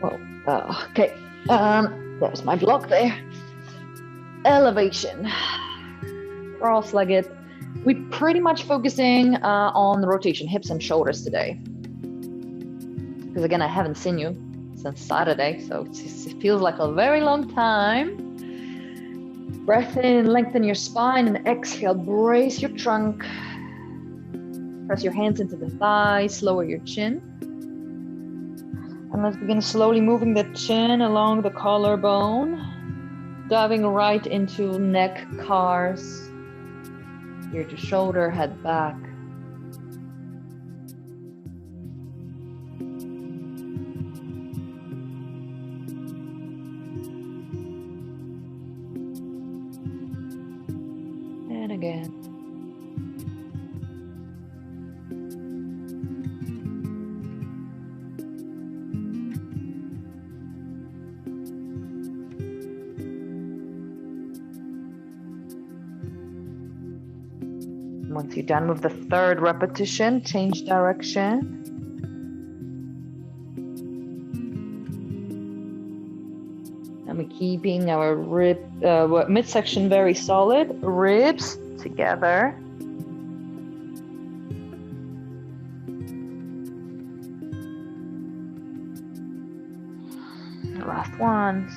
Okay, there's my block there. Elevation, cross-legged. We're pretty much focusing on the rotation, hips and shoulders today. Because again, I haven't seen you since Saturday, so it feels like a very long time. Breath in, lengthen your spine, and exhale, brace your trunk. Press your hands into the thighs, lower your chin. And let's begin slowly moving the chin along the collarbone, diving right into neck, cars, ear to shoulder, head back. And again. Once you're done with the third repetition, change direction. And we're keeping our midsection very solid, ribs together. Last ones.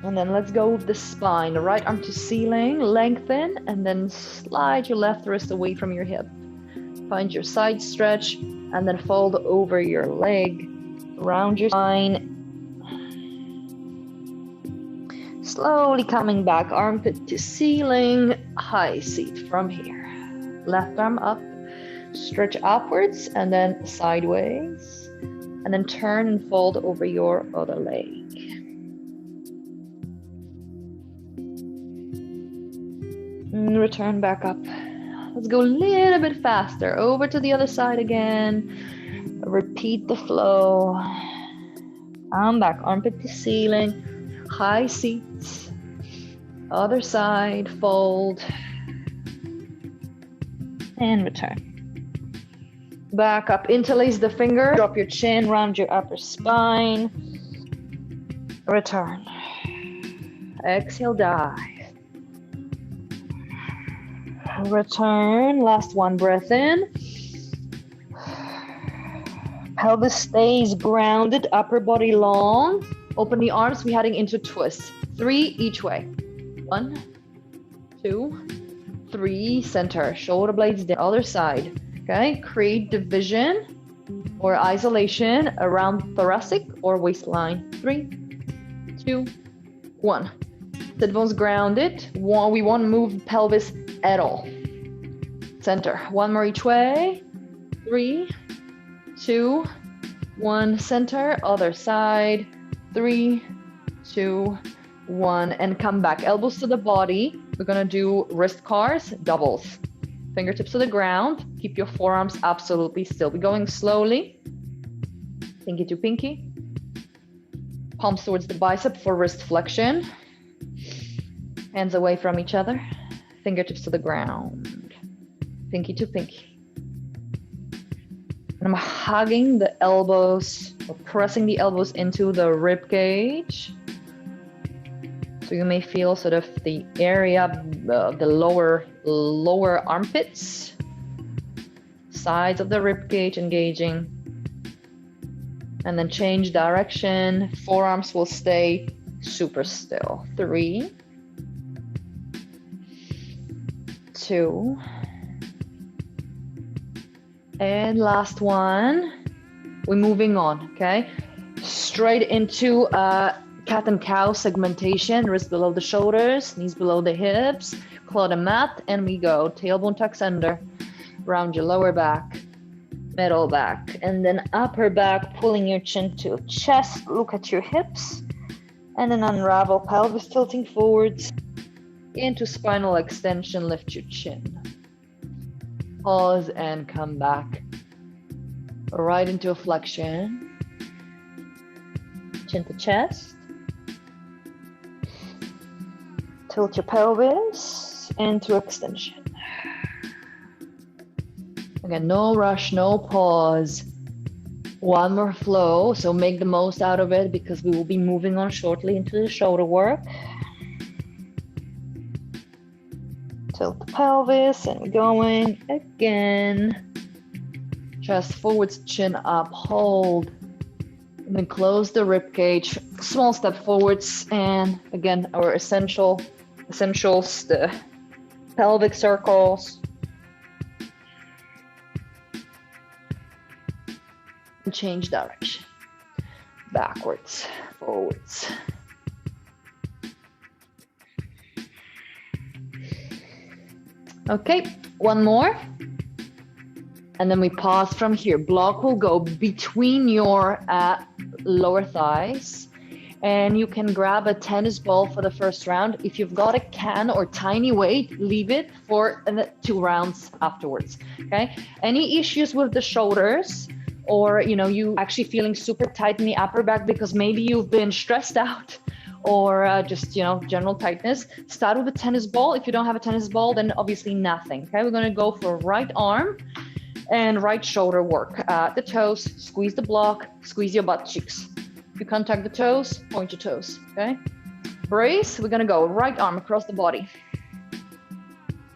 And then let's go with the spine, the right arm to ceiling, lengthen, and then slide your left wrist away from your hip. Find your side stretch, and then fold over your leg, round your spine. Slowly coming back, armpit to ceiling, high seat from here. Left arm up, stretch upwards, and then sideways, and then turn and fold over your other leg. And return back up. Let's go a little bit faster. Over to the other side again. Repeat the flow. Arm back, armpit to ceiling. High seats. Other side, fold. And return. Back up, interlace the finger. Drop your chin, round your upper spine. Return. Exhale, dive. Return, last one, breath in. Pelvis stays grounded, upper body long. Open the arms, we're heading into twist. 3 each way. 1, 2, 3, center. Shoulder blades down, other side. Okay, create division or isolation around thoracic or waistline. 3, 2, 1. Sit bones grounded. We won't move pelvis at all. Center. 1 more each way. 3, 2, 1. Center. Other side. 3, 2, 1. And come back. Elbows to the body. We're going to do wrist cars, doubles. Fingertips to the ground. Keep your forearms absolutely still. We're going slowly. Pinky to pinky. Palms towards the bicep for wrist flexion. Hands away from each other. Fingertips to the ground. Pinky to pinky. And I'm hugging the elbows or pressing the elbows into the rib cage. So you may feel sort of the area, the lower armpits, sides of the rib cage engaging. And then change direction. Forearms will stay super still. 3, 2, and last one. We're moving on, okay? Straight into cat and cow segmentation. Wrists below the shoulders, knees below the hips, claw the mat, and we go. Tailbone tucks under, round your lower back, middle back, and then upper back, pulling your chin to chest. Look at your hips, and then unravel, pelvis tilting forwards. Into spinal extension, lift your chin. Pause and come back. Right into a flexion. Chin to chest. Tilt your pelvis into extension. Again, no rush, no pause. One more flow, so make the most out of it because we will be moving on shortly into the shoulder work. Tilt the pelvis and going again. Chest forwards, chin up, hold. And then close the rib cage, small step forwards, and again, our essentials, the pelvic circles. And change direction, backwards, forwards. Okay, one more. And then we pause from here. Block will go between your lower thighs. And you can grab a tennis ball for the first round. If you've got a can or tiny weight, leave it for 2 rounds afterwards, okay? Any issues with the shoulders, or you actually feeling super tight in the upper back because maybe you've been stressed out, or just general tightness, start with a tennis ball. If you don't have a tennis ball, then obviously nothing. Okay, we're going to go for right arm and right shoulder work. The toes, squeeze the block, squeeze your butt cheeks. If you contact the toes, point your toes. Okay, brace. We're going to go right arm across the body.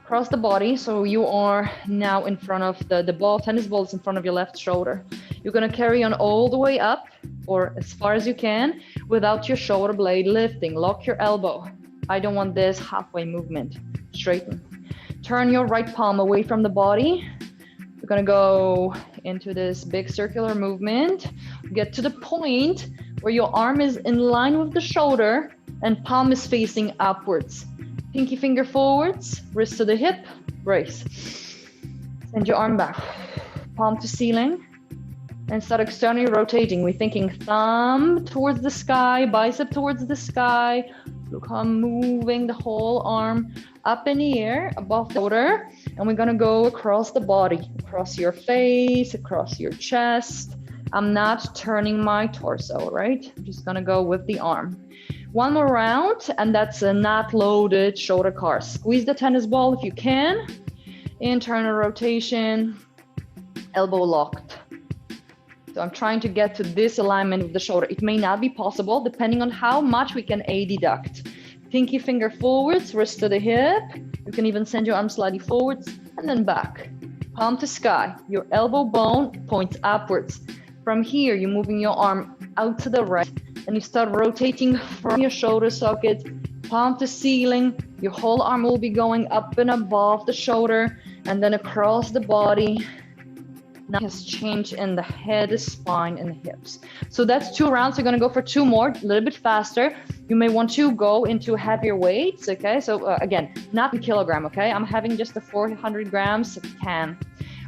Across the body, so you are now in front of the ball. Tennis ball is in front of your left shoulder. You're going to carry on all the way up, or as far as you can, without your shoulder blade lifting. Lock your elbow. I don't want this halfway movement. Straighten. Turn your right palm away from the body. We're going to go into this big circular movement. Get to the point where your arm is in line with the shoulder and palm is facing upwards. Pinky finger forwards, wrist to the hip, brace. Send your arm back, palm to ceiling, and start externally rotating. We're thinking thumb towards the sky, bicep towards the sky. Look how I'm moving the whole arm up in the air above the shoulder. And we're gonna go across the body, across your face, across your chest. I'm not turning my torso, right? I'm just gonna go with the arm. One more round, and that's a not loaded shoulder car. Squeeze the tennis ball if you can. Internal rotation, elbow locked. So I'm trying to get to this alignment with the shoulder. It may not be possible depending on how much we can deduct. Pinky finger forwards, wrist to the hip. You can even send your arm slightly forwards and then back. Palm to sky. Your elbow bone points upwards. From here, you're moving your arm out to the right, and you start rotating from your shoulder socket, palm to ceiling. Your whole arm will be going up and above the shoulder, and then across the body. Now has changed in the head, the spine, and the hips. So that's 2 rounds. We're going to go for 2 more, a little bit faster. You may want to go into heavier weights, okay? So again, not in kilogram, okay? I'm having just the 400 grams can.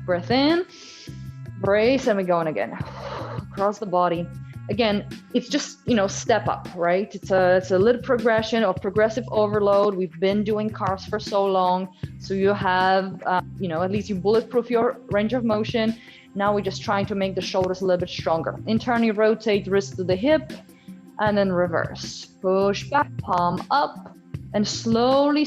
Breath in, brace, and we're going again. Across the body. Again, it's just, step up, right? It's a little progression of progressive overload. We've been doing cars for so long. So you have, at least you bulletproof your range of motion. Now we're just trying to make the shoulders a little bit stronger. Internally rotate, wrist to the hip, and then reverse. Push back, palm up, and slowly,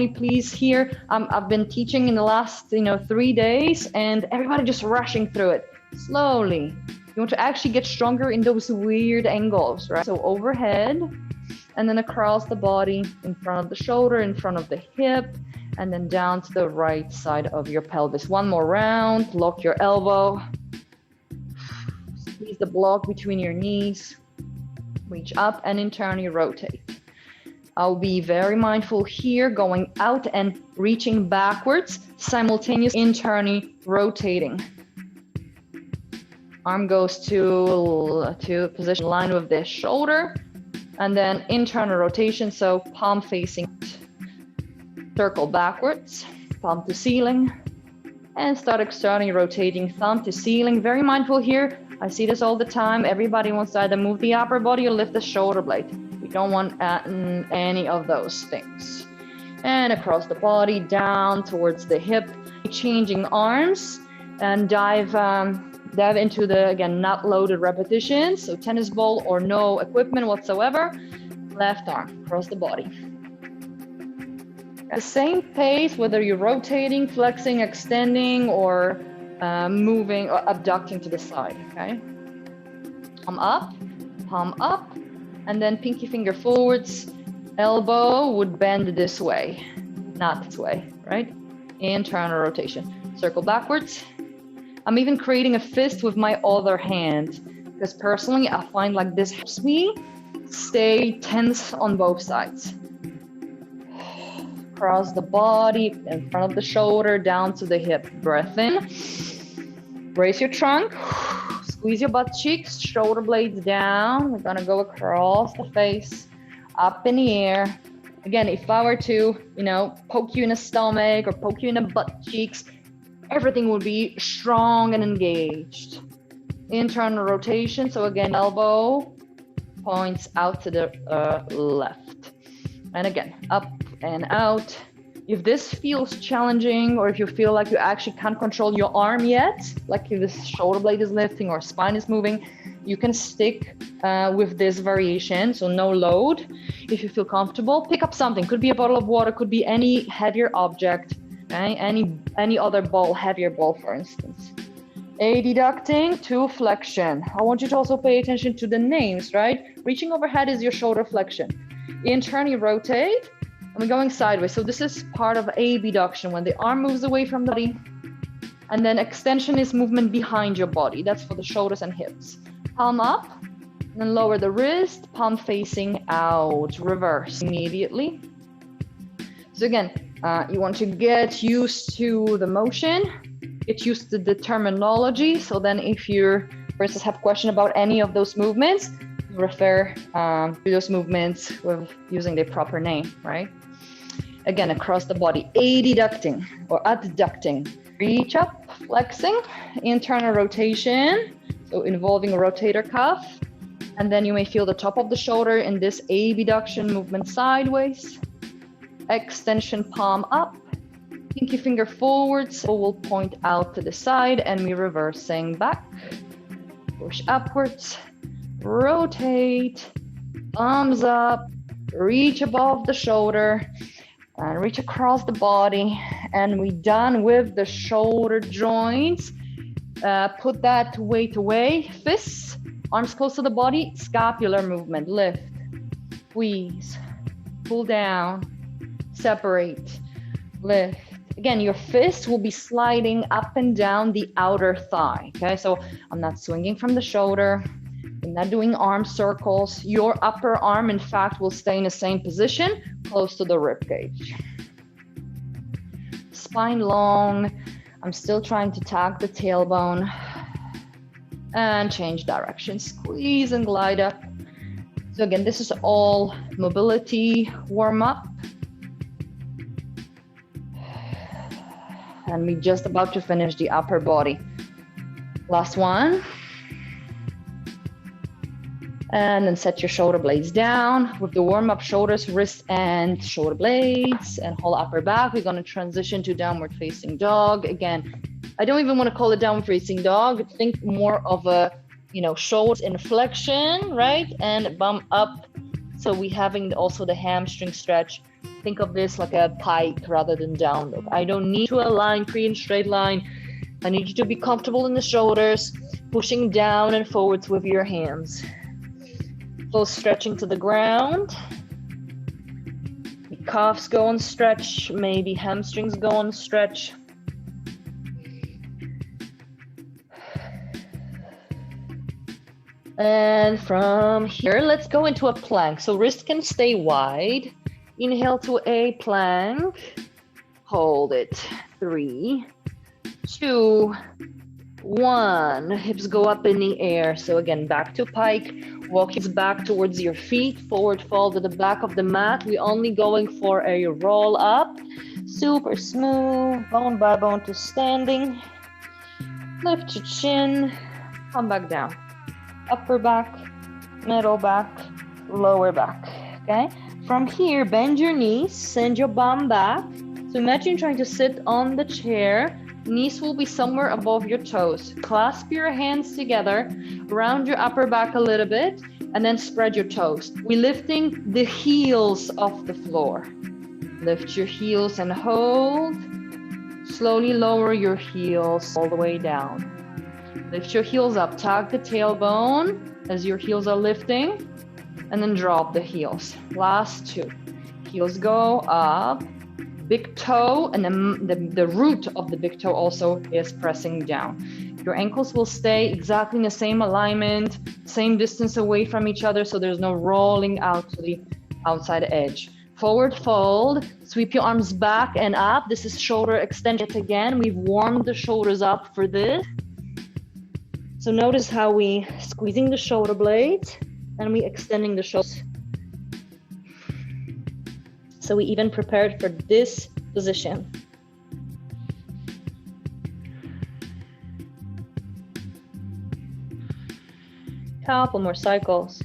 please here. I've been teaching in the last, 3 days, and everybody just rushing through it. Slowly. You want to actually get stronger in those weird angles, right? So overhead, and then across the body, in front of the shoulder, in front of the hip, and then down to the right side of your pelvis. One more round, lock your elbow. Squeeze the block between your knees. Reach up and internally rotate. I'll be very mindful here, going out and reaching backwards, simultaneously internally rotating. Arm goes to position line with the shoulder, and then internal rotation, so palm facing. Circle backwards, palm to ceiling, and start externally rotating, thumb to ceiling. Very mindful here. I see this all the time. Everybody wants to either move the upper body or lift the shoulder blade. We don't want any of those things. And across the body, down towards the hip, changing arms, and dive into the, again, not loaded repetitions. So tennis ball or no equipment whatsoever. Left arm across the body. At the same pace, whether you're rotating, flexing, extending, or moving or abducting to the side, okay? Palm up, and then pinky finger forwards. Elbow would bend this way, not this way, right? Internal rotation. Circle backwards. I'm even creating a fist with my other hand, because personally, I find like this helps me stay tense on both sides. Across the body, in front of the shoulder, down to the hip. Breath in. Raise your trunk. Squeeze your butt cheeks, shoulder blades down. We're gonna go across the face, up in the air. Again, if I were to, poke you in the stomach or poke you in the butt cheeks, everything would be strong and engaged. Internal rotation. So again, elbow points out to the left. And again, up and out. If this feels challenging, or if you feel like you actually can't control your arm yet, like if the shoulder blade is lifting or spine is moving, you can stick with this variation, so no load. If you feel comfortable, pick up something. Could be a bottle of water, could be any heavier object, okay? Any other ball, heavier ball, for instance. Adducting to flexion. I want you to also pay attention to the names, right? Reaching overhead is your shoulder flexion. Internally rotate. I'm going sideways. So this is part of abduction, when the arm moves away from the body. And then extension is movement behind your body. That's for the shoulders and hips. Palm up, and then lower the wrist, palm facing out. Reverse immediately. So again, you want to get used to the motion, get used to the terminology. So then if you, for instance, have a question about any of those movements, refer to those movements with using their proper name, right? Again, across the body, adducting or adducting. Reach up, flexing, internal rotation, so involving a rotator cuff. And then you may feel the top of the shoulder in this abduction movement sideways. Extension, palm up, pinky finger forward, so we'll point out to the side, and we reversing back. Push upwards, rotate, thumbs up, reach above the shoulder, and reach across the body. And we're done with the shoulder joints. Put that weight away. Fists, arms close to the body, scapular movement. Lift, squeeze, pull down, separate, lift. Again, your fist will be sliding up and down the outer thigh. Okay, so I'm not swinging from the shoulder. I'm not doing arm circles. Your upper arm, in fact, will stay in the same position, close to the rib cage. Spine long. I'm still trying to tag the tailbone. And change direction. Squeeze and glide up. So again, this is all mobility warm-up. And we're just about to finish the upper body. Last one. And then set your shoulder blades down with the warm-up shoulders, wrists, and shoulder blades, and whole upper back. We're going to transition to downward facing dog. Again, I don't even want to call it downward facing dog. Think more of a, shoulders in flexion, right? And bum up. So we're having also the hamstring stretch. Think of this like a pike rather than down dog. I don't need to align, create a straight line. I need you to be comfortable in the shoulders, pushing down and forwards with your hands. Close stretching to the ground. Calves go on stretch, maybe hamstrings go on stretch. And from here, let's go into a plank. So wrist can stay wide. Inhale to a plank. Hold it. 3, 2, 1. Hips go up in the air. So again, back to pike. Walk hips back towards your feet. Forward fold to the back of the mat. We're only going for a roll up. Super smooth. Bone by bone to standing. Lift your chin. Come back down. Upper back, middle back, lower back. Okay? From here, bend your knees. Send your bum back. So imagine trying to sit on the chair. Knees will be somewhere above your toes. Clasp your hands together, round your upper back a little bit, and then spread your toes. We're lifting the heels off the floor. Lift your heels and hold. Slowly lower your heels all the way down. Lift your heels up, tug the tailbone as your heels are lifting, and then drop the heels. Last two. Heels go up, big toe, and then the root of the big toe also is pressing down. Your ankles will stay exactly in the same alignment, same distance away from each other, so there's no rolling out to the outside edge. Forward fold, sweep your arms back and up. This is shoulder extension again. We've warmed the shoulders up for this. So notice how we squeezing the shoulder blades and we extending the shoulders. So we even prepared for this position. Couple more cycles.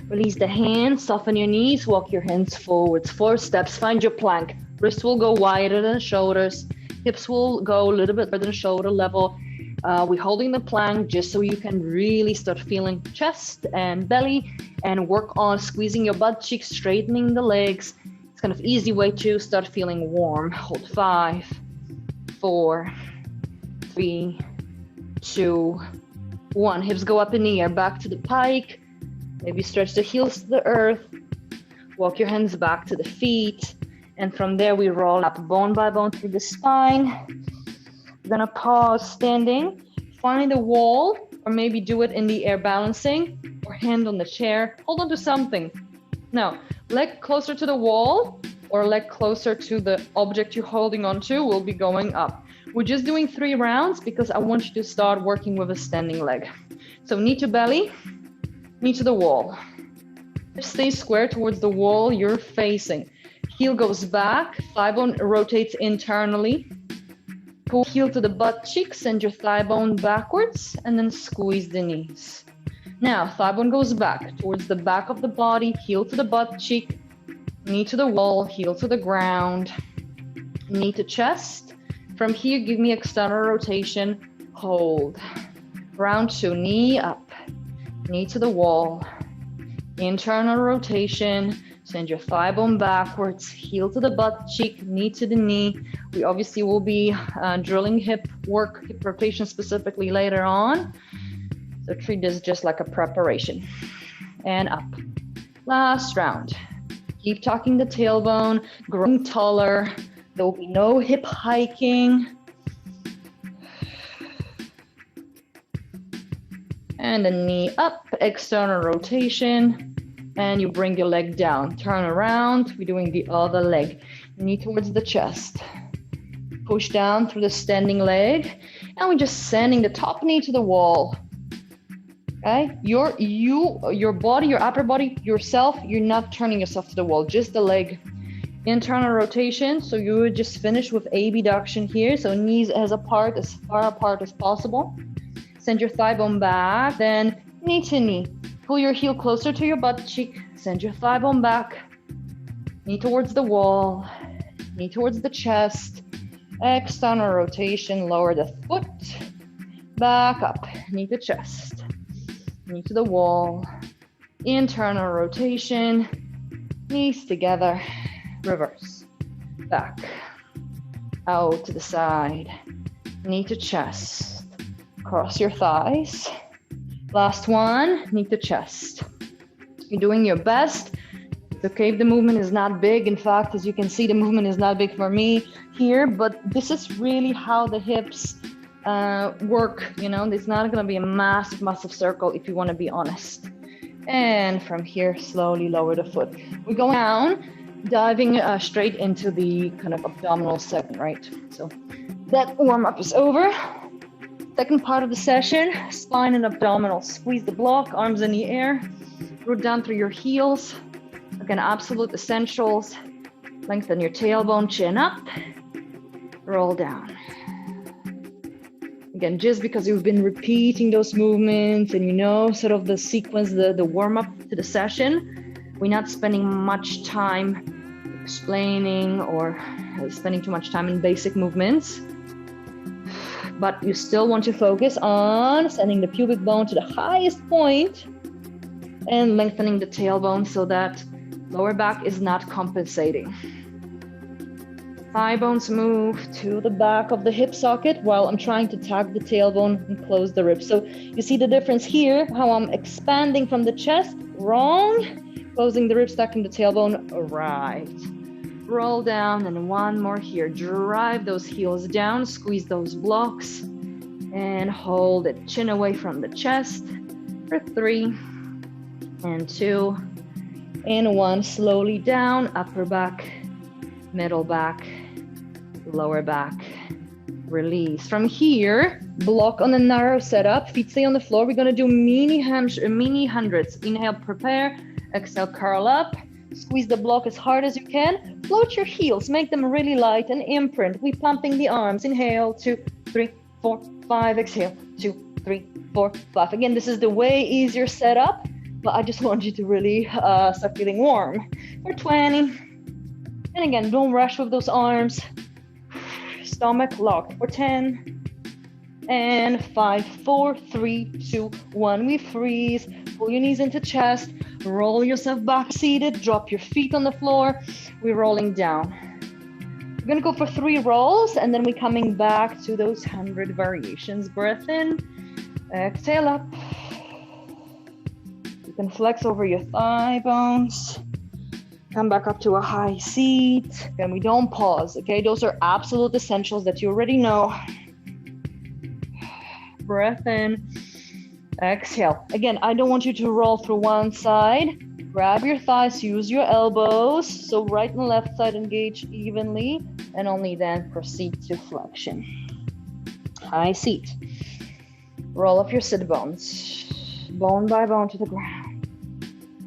Release the hands, soften your knees, walk your hands forwards, 4 steps, find your plank. Wrists will go wider than shoulders, hips will go a little bit further than shoulder level. We're holding the plank just so you can really start feeling chest and belly and work on squeezing your butt cheeks, straightening the legs. It's kind of easy way to start feeling warm. Hold 5, 4, 3, 2, 1. Hips go up in the air, back to the pike. Maybe stretch the heels to the earth. Walk your hands back to the feet. And from there, we roll up bone by bone through the spine. We're gonna pause standing, find the wall, or maybe do it in the air balancing, or hand on the chair. Hold on to something. Now, leg closer to the wall, or leg closer to the object you're holding onto will be going up. We're just doing 3 rounds because I want you to start working with a standing leg. So knee to belly, knee to the wall. Stay square towards the wall you're facing. Heel goes back, thigh bone rotates internally. Pull heel to the butt cheek, send your thigh bone backwards, and then squeeze the knees. Now, thigh bone goes back towards the back of the body, heel to the butt cheek, knee to the wall, heel to the ground, knee to chest. From here, give me external rotation, hold. Round 2, knee up, knee to the wall, internal rotation, send your thigh bone backwards, heel to the butt cheek, knee to the knee. We obviously will be drilling hip work, hip rotation specifically later on. So treat this just like a preparation. And up. Last round. Keep tucking the tailbone, growing taller. There will be no hip hiking. And the knee up, external rotation. And you bring your leg down, turn around, we're doing the other leg. Knee towards the chest. Push down through the standing leg, and we're just sending the top knee to the wall. Okay, your body, your upper body, yourself, you're not turning yourself to the wall, just the leg. Internal rotation, so you would just finish with abduction here, so knees as apart, as far apart as possible. Send your thigh bone back, then knee to knee. Pull your heel closer to your butt cheek, send your thigh bone back, knee towards the wall, knee towards the chest, external rotation, lower the foot, back up, knee to chest, knee to the wall, internal rotation, knees together, reverse, back, out to the side, knee to chest, cross your thighs. Last one, knee to chest. You're doing your best. It's okay if the movement is not big. In fact, as you can see, the movement is not big for me here, but this is really how the hips work. You know, it's not gonna be a massive circle if you wanna be honest. And from here, slowly lower the foot. We're going down, diving straight into the kind of abdominal segment, right? So that warm-up is over. Second part of the session, spine and abdominal. Squeeze the block, arms in the air, root down through your heels. Again, absolute essentials. Lengthen your tailbone, chin up, roll down. Again, just because you've been repeating those movements and you know sort of the sequence, the warm-up to the session, we're not spending much time explaining or spending too much time in basic movements. But you still want to focus on sending the pubic bone to the highest point and lengthening the tailbone so that Lower back is not compensating. Thigh bones move to the back of the hip socket while I'm trying to tag the tailbone and close the ribs. So you see the difference here, how I'm expanding from the chest, wrong, closing the ribs, stacking the tailbone, right. Roll down, and one more here. Drive those heels down, squeeze those blocks, and hold it. Chin away from the chest for 3, and 2, and 1. Slowly down, upper back, middle back, lower back, release. From here, block on a narrow setup, feet stay on the floor. We're gonna do mini hundreds. Inhale, prepare, exhale, curl up, squeeze the block as hard as you can. Float your heels, make them really light and imprint. We're pumping the arms. Inhale, 2, 3, 4, 5, exhale, 2, 3, 4, 5. Again, this is the way easier setup, but I just want you to really start feeling warm. For 20, and again, don't rush with those arms. Stomach locked for 10, and 5, 4, 3, 2, 1. We freeze. Pull your knees into chest. Roll yourself back seated. Drop your feet on the floor. We're rolling down. We're gonna go for 3 rolls, and then we're coming back to those 100 variations. Breath in, exhale up. You can flex over your thigh bones. Come back up to a high seat, and we don't pause, okay? Those are absolute essentials that you already know. Breath in, exhale. Again, I don't want you to roll through one side. Grab your thighs, use your elbows, so right and left side engage evenly, and only then proceed to flexion. High seat. Roll up your sit bones, bone by bone to the ground.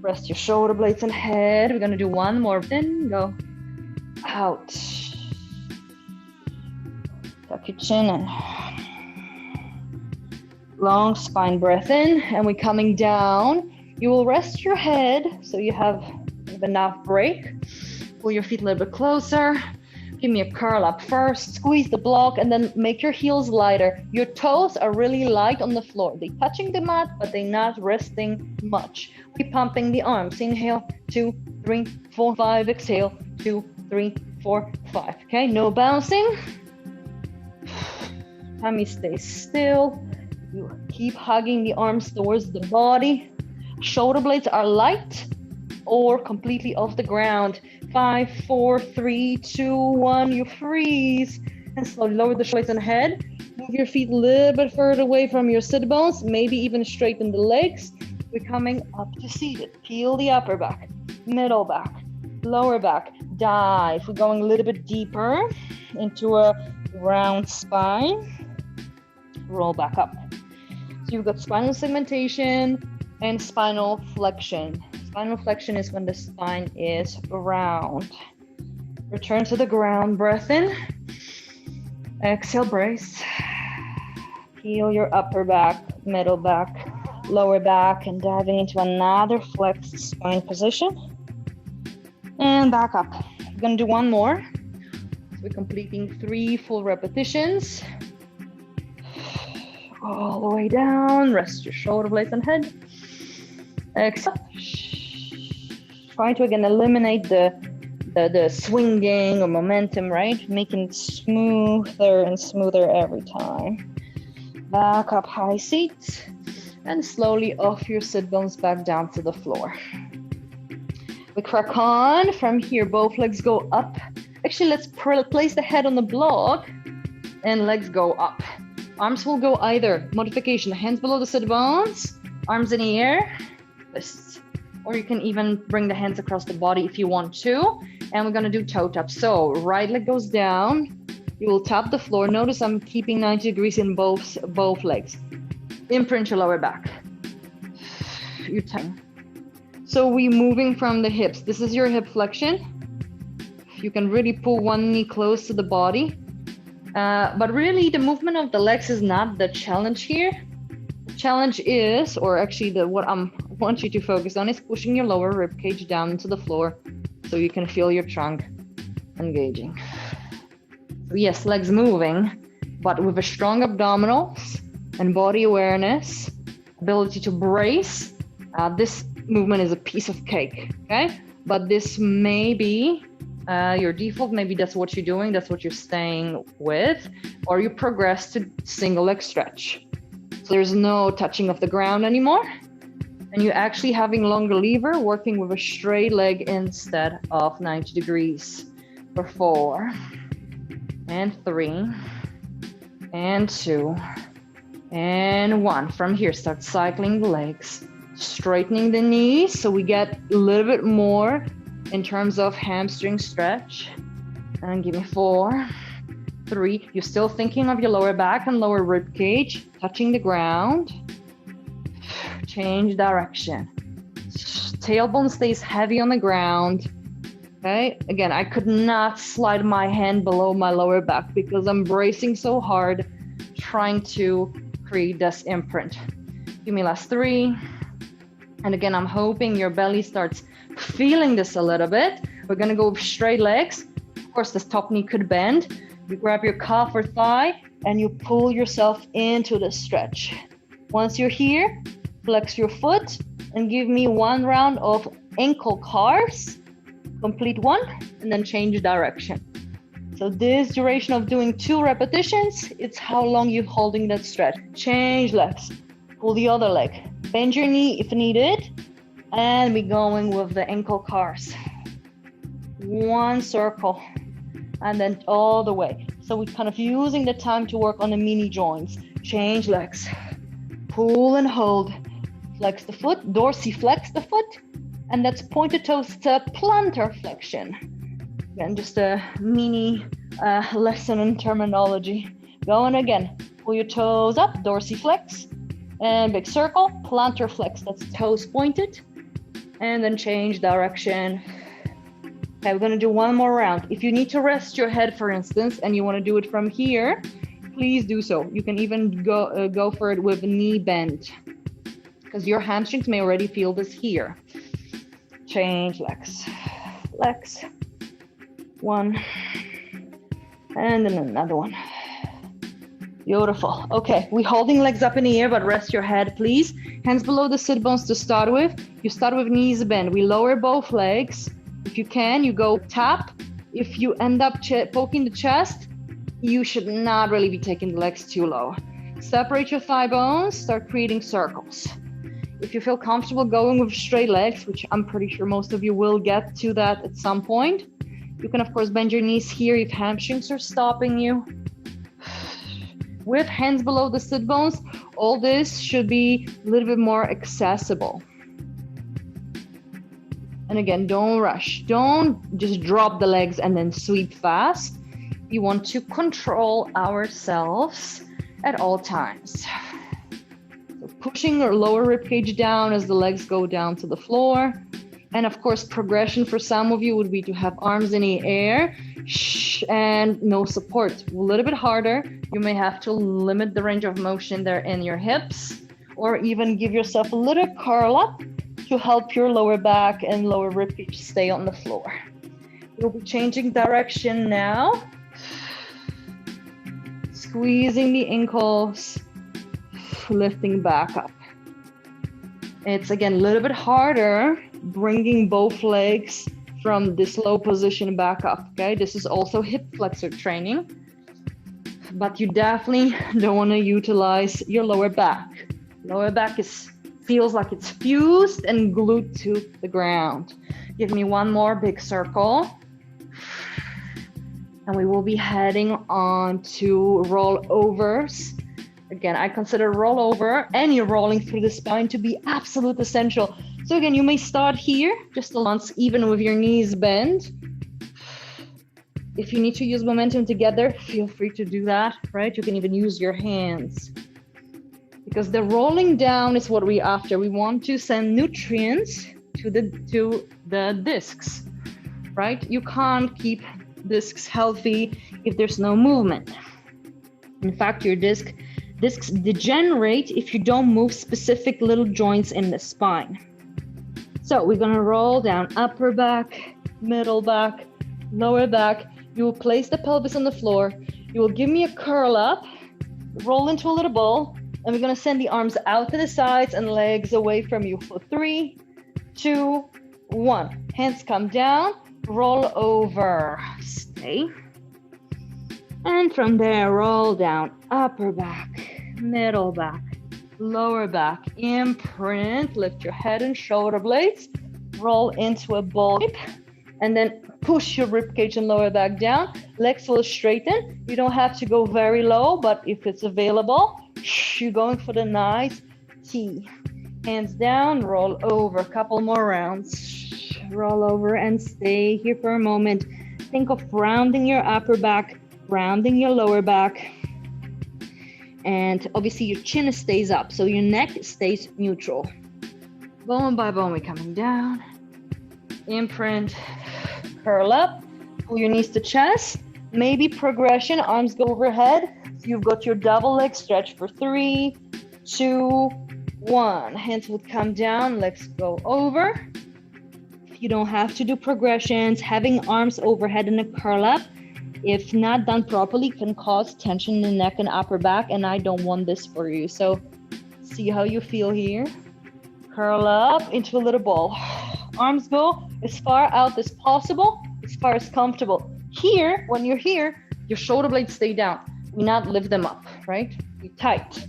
Rest your shoulder blades and head. We're gonna do one more. In, go out. Tuck your chin in. Long spine breath in, and we're coming down. You will rest your head so you have enough break. Pull your feet a little bit closer. Give me a curl up first. Squeeze the block, and then make your heels lighter. Your toes are really light on the floor. They're touching the mat, but they're not resting much. We're pumping the arms. Inhale, 2, 3, 4, 5. Exhale, 2, 3, 4, 5. Okay, no bouncing. Tummy stays still. You keep hugging the arms towards the body. Shoulder blades are light or completely off the ground. 5, 4, 3, 2, 1. You freeze, and slowly lower the shoulders and head. Move your feet a little bit further away from your sit bones, maybe even straighten the legs. We're coming up to seated. Peel the upper back, middle back, lower back. Dive. We're going a little bit deeper into a round spine. Roll back up. So you've got spinal segmentation and spinal flexion. Spinal flexion is when the spine is round. Return to the ground, breath in. Exhale, brace. Peel your upper back, middle back, lower back, and diving into another flexed spine position. And back up. We're gonna do one more. So we're completing 3 full repetitions. All the way down, rest your shoulder blades and head. Exhale. Try to again eliminate the swinging or momentum, right? Making it smoother and smoother every time. Back up, high seat, and slowly off your sit bones back down to the floor. We crack on. From here, both legs go up. Actually, let's place the head on the block and legs go up. Arms will go either modification, hands below the sit bones, arms in the air, fists. Or you can even bring the hands across the body if you want to. And we're gonna do toe tap. So right leg goes down, you will tap the floor. Notice I'm keeping 90 degrees in both legs. Imprint your lower back. Your tongue. So we're moving from the hips. This is your hip flexion. You can really pull one knee close to the body. But really the movement of the legs is not the challenge here. The challenge is, or actually what I want you to focus on is pushing your lower rib cage down into the floor so you can feel your trunk engaging. So yes, legs moving, but with a strong abdominals and body awareness, ability to brace, this movement is a piece of cake, okay? but this may be your default. Maybe that's what you're doing, that's what you're staying with, or you progress to single leg stretch. So there's no touching of the ground anymore, and you're actually having longer lever, working with a straight leg instead of 90 degrees. For 4 and 3 and 2 and 1. From here, start cycling the legs, straightening the knees so we get a little bit more in terms of hamstring stretch. And give me 4, 3. You're still thinking of your lower back and lower rib cage touching the ground. Change direction. Tailbone stays heavy on the ground. Okay, again, I could not slide my hand below my lower back because I'm bracing so hard, trying to create this imprint. Give me last 3. And again, I'm hoping your belly starts feeling this a little bit. We're gonna go with straight legs. Of course, this top knee could bend. You grab your calf or thigh and you pull yourself into the stretch. Once you're here, flex your foot and give me 1 round of ankle cars. Complete 1 and then change direction. So this duration of doing 2 repetitions, it's how long you're holding that stretch. Change legs, pull the other leg, bend your knee if needed, and we're going with the ankle cars. 1 circle and then all the way. So we're kind of using the time to work on the mini joints. Change legs, pull and hold, flex the foot, dorsiflex the foot, and that's pointed toes to plantar flexion. Again, just a mini lesson in terminology. Going again, pull your toes up, dorsiflex, and big circle, plantar flex, that's toes pointed, and then change direction. Okay, we're gonna do 1 more round. If you need to rest your head, for instance, and you wanna do it from here, please do so. You can even go for it with knee bend, because your hamstrings may already feel this here. Change legs, flex, 1, and then another 1. Beautiful. Okay, we're holding legs up in the air, but rest your head, please. Hands below the sit bones to start with. You start with knees bent. We lower both legs. If you can, you go tap. If you end up poking the chest, you should not really be taking the legs too low. Separate your thigh bones, start creating circles. If you feel comfortable going with straight legs, which I'm pretty sure most of you will get to that at some point, you can of course bend your knees here if hamstrings are stopping you. With hands below the sit bones, all this should be a little bit more accessible. And again, don't rush. Don't just drop the legs and then sweep fast. We want to control ourselves at all times. Pushing your lower ribcage down as the legs go down to the floor. And of course, progression for some of you would be to have arms in the air and no support. A little bit harder. You may have to limit the range of motion there in your hips, or even give yourself a little curl up to help your lower back and lower ribcage stay on the floor. We'll be changing direction now. Squeezing the ankles, lifting back up. It's again a little bit harder bringing both legs from this low position back up. Okay, this is also hip flexor training, but you definitely don't want to utilize your lower back. Lower back feels like it's fused and glued to the ground. Give me 1 more big circle. And we will be heading on to rollovers. Again, I consider rollover, any rolling through the spine, to be absolute essential. So again, you may start here, just once, even with your knees bent. If you need to use momentum together, feel free to do that, right? You can even use your hands. Because the rolling down is what we're after. We want to send nutrients to the discs, right? You can't keep discs healthy if there's no movement. In fact, your discs degenerate if you don't move specific little joints in the spine. So we're gonna roll down upper back, middle back, lower back. You will place the pelvis on the floor. You will give me a curl up, roll into a little ball, and we're gonna send the arms out to the sides and legs away from you for 3, 2, 1. Hands come down, roll over, stay. And from there, roll down, upper back, middle back, lower back, imprint, lift your head and shoulder blades, roll into a ball shape, and then push your rib cage and lower back down. Legs will straighten. You don't have to go very low, but if it's available, you're going for the nice T. Hands down, roll over, couple more rounds. Roll over and stay here for a moment. Think of rounding your upper back, rounding your lower back. And obviously your chin stays up, so your neck stays neutral. Bone by bone, we're coming down. Imprint, curl up, pull your knees to chest. Maybe progression, arms go overhead. So you've got your double leg stretch for 3, 2, 1. Hands would come down, legs go over. You don't have to do progressions. Having arms overhead in a curl up, if not done properly, can cause tension in the neck and upper back, and I don't want this for you. So see how you feel here. Curl up into a little ball. Arms go as far out as possible, as far as comfortable. Here, when you're here, your shoulder blades stay down. We not lift them up, right? Be tight.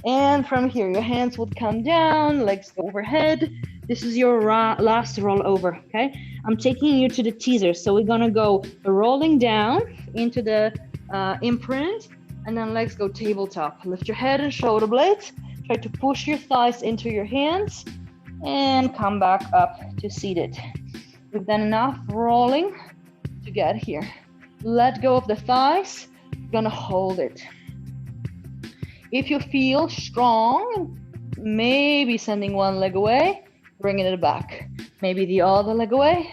And from here, your hands would come down, legs go overhead. This is your last roll over, okay? I'm taking you to the teaser. So we're gonna go rolling down into the imprint, and then legs go tabletop. Lift your head and shoulder blades. Try to push your thighs into your hands and come back up to seated. We've done enough rolling to get here. Let go of the thighs. You're gonna hold it. If you feel strong, maybe sending one leg away, bringing it back. Maybe the other leg away,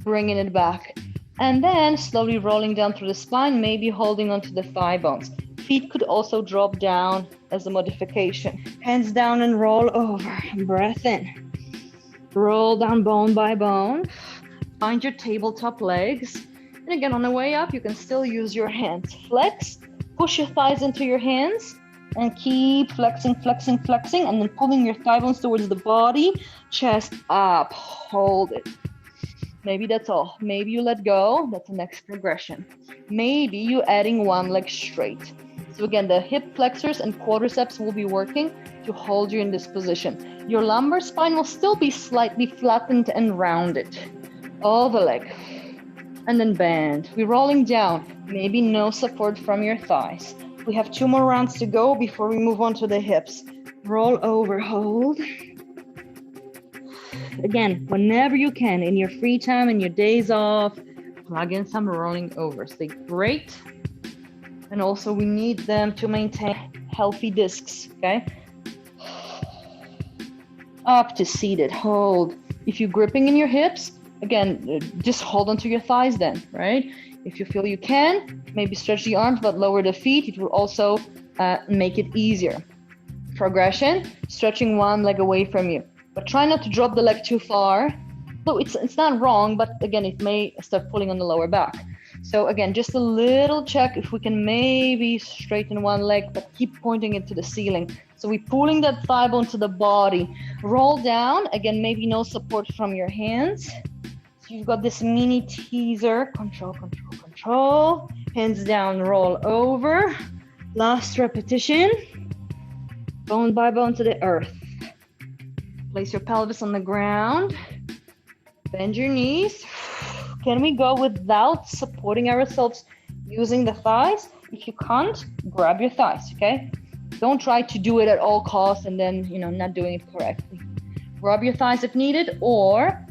bringing it back. And then slowly rolling down through the spine, maybe holding onto the thigh bones. Feet could also drop down as a modification. Hands down and roll over. Breath in. Roll down bone by bone. Find your tabletop legs. And again, on the way up, you can still use your hands. Flex, push your thighs into your hands, and keep flexing, flexing, flexing, and then pulling your thigh bones towards the body, chest up, hold it. Maybe that's all. Maybe you let go. That's the next progression. Maybe you adding one leg straight. So again, the hip flexors and quadriceps will be working to hold you in this position. Your lumbar spine will still be slightly flattened and rounded. All the leg. And then bend. We're rolling down. Maybe no support from your thighs. We have 2 more rounds to go before we move on to the hips. Roll over, hold. Again, whenever you can, in your free time, in your days off, plug in some rolling overs. They're great. And also we need them to maintain healthy discs, okay? Up to seated, hold. If you're gripping in your hips, again, just hold onto your thighs then, right? If you feel you can, maybe stretch the arms, but lower the feet. It will also make it easier. Progression, stretching one leg away from you. But try not to drop the leg too far. So it's not wrong, but again, it may start pulling on the lower back. So again, just a little check if we can maybe straighten one leg, but keep pointing it to the ceiling. So we're pulling that thigh bone to the body. Roll down, again, maybe no support from your hands. So you've got this mini teaser, control, control, control. Hands down, roll over. Last repetition. Bone by bone to the earth. Place your pelvis on the ground. Bend your knees. Can we go without supporting ourselves using the thighs? If you can't, grab your thighs, okay? Don't try to do it at all costs and then, not doing it correctly. Grab your thighs if needed, or